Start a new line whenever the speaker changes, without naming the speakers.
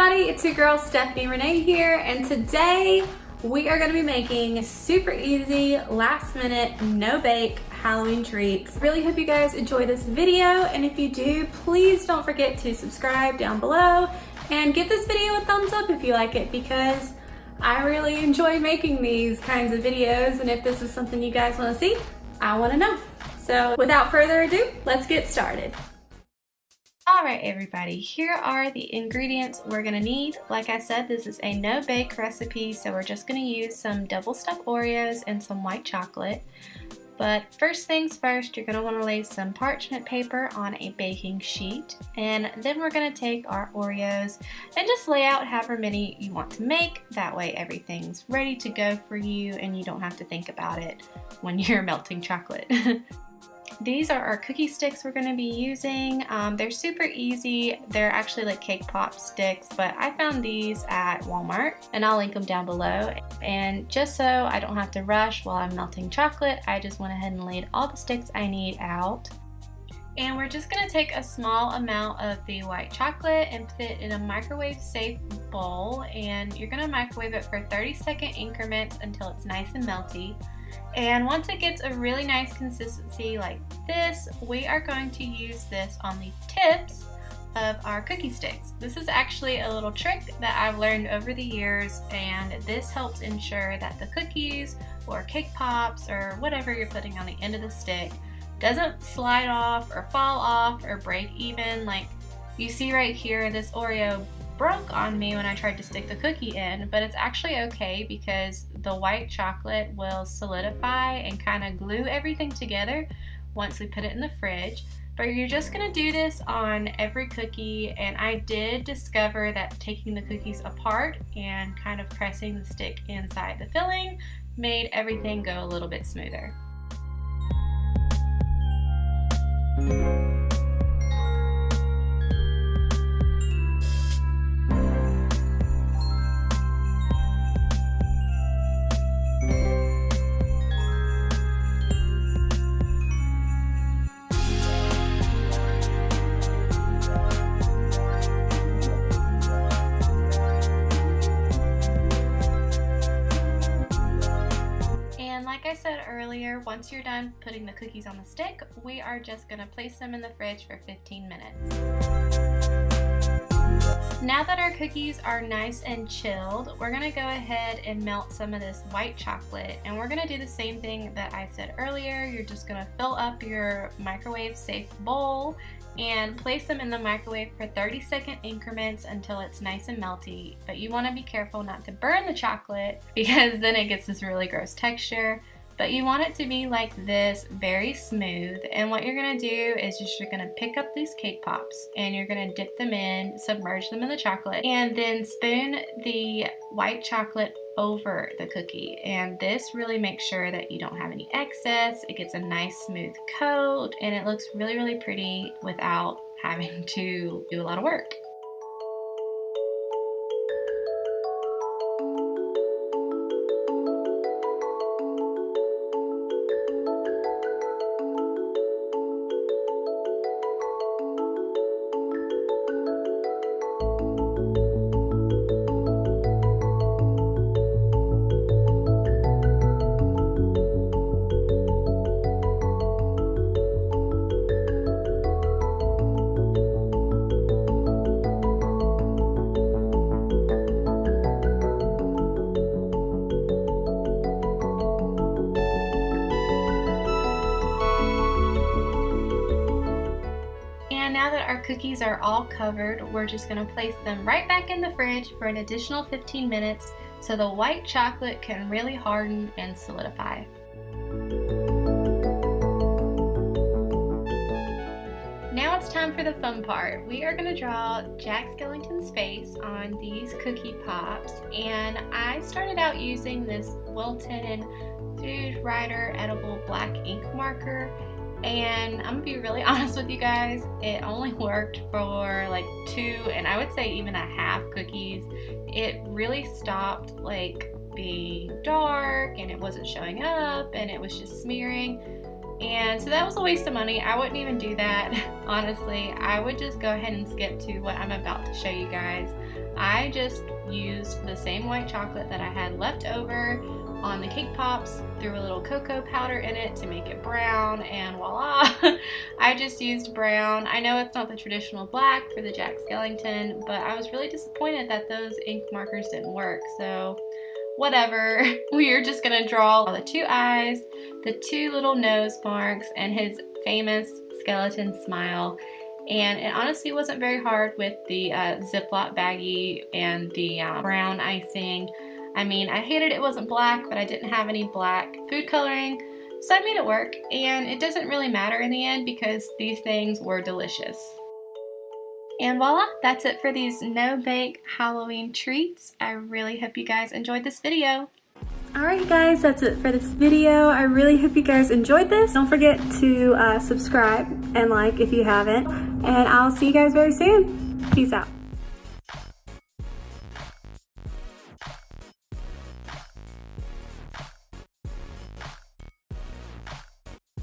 everybody, it's your girl Stephany Rene here, and today we are going to be making super easy, last minute, no bake Halloween treats. Really hope you guys enjoy this video, and if you do, please don't forget to subscribe down below and give this video a thumbs up if you like it, because I really enjoy making these kinds of videos, and if this is something you guys want to see, I want to know. So without further ado, let's get started. Alright everybody, here are the ingredients we're going to need. Like I said, this is a no-bake recipe, so we're just going to use some double stuffed Oreos and some white chocolate. But first things first, you're going to want to lay some parchment paper on a baking sheet, and then we're going to take our Oreos and just lay out however many you want to make. That way everything's ready to go for you and you don't have to think about it when you're melting chocolate. These are our cookie sticks we're going to be using. They're super easy. They're actually like cake pop sticks, but I found these at Walmart, and I'll link them down below. And just so I don't have to rush while I'm melting chocolate, I just went ahead and laid all the sticks I need out. And we're just going to take a small amount of the white chocolate and put it in a microwave safe bowl, and you're going to microwave it for 30-second increments until it's nice and melty. And once it gets a really nice consistency like this, we are going to use this on the tips of our cookie sticks. This is actually a little trick that I've learned over the years, and this helps ensure that the cookies or cake pops or whatever you're putting on the end of the stick doesn't slide off or fall off or break even. Like you see right here, this Oreo broke on me when I tried to stick the cookie in, but it's actually okay because the white chocolate will solidify and kind of glue everything together once we put it in the fridge. But you're just going to do this on every cookie, and I did discover that taking the cookies apart and kind of pressing the stick inside the filling made everything go a little bit smoother. Like I said earlier, once you're done putting the cookies on the stick, we are just going to place them in the fridge for 15 minutes. Now that our cookies are nice and chilled, we're going to go ahead and melt some of this white chocolate, and we're going to do the same thing that I said earlier. You're just going to fill up your microwave safe bowl and place them in the microwave for 30-second increments until it's nice and melty. But you want to be careful not to burn the chocolate, because then it gets this really gross texture. But you want it to be like this, very smooth. And what you're going to do is you're going to pick up these cake pops and you're going to dip them in, submerge them in the chocolate, and then spoon the white chocolate over the cookie. And this really makes sure that you don't have any excess. It gets a nice smooth coat, and it looks really, really pretty without having to do a lot of work. Now that our cookies are all covered, we're just going to place them right back in the fridge for an additional 15 minutes so the white chocolate can really harden and solidify. Now it's time for the fun part. We are going to draw Jack Skellington's face on these cookie pops, and I started out using this Wilton Food Writer Edible Black Ink Marker. And I'm gonna be really honest with you guys, it only worked for like 2 and I would say even a half cookies. It really stopped like being dark and it wasn't showing up and it was just smearing. And so that was a waste of money. I wouldn't even do that, honestly. I would just go ahead and skip to what I'm about to show you guys. I just used the same white chocolate that I had left over on the cake pops, threw a little cocoa powder in it to make it brown, and voila, I just used brown. I know it's not the traditional black for the Jack Skellington, but I was really disappointed that those ink markers didn't work, so whatever. We are just gonna draw the two eyes, the two little nose marks, and his famous skeleton smile. And it honestly wasn't very hard with the Ziploc baggie and the brown icing. I mean, I hated it wasn't black, but I didn't have any black food coloring, so I made it work. And it doesn't really matter in the end because these things were delicious. And voila, that's it for these no-bake Halloween treats. I really hope you guys enjoyed this video. Alright guys, that's it for this video. I really hope you guys enjoyed this. Don't forget to subscribe and like if you haven't. And I'll see you guys very soon. Peace out.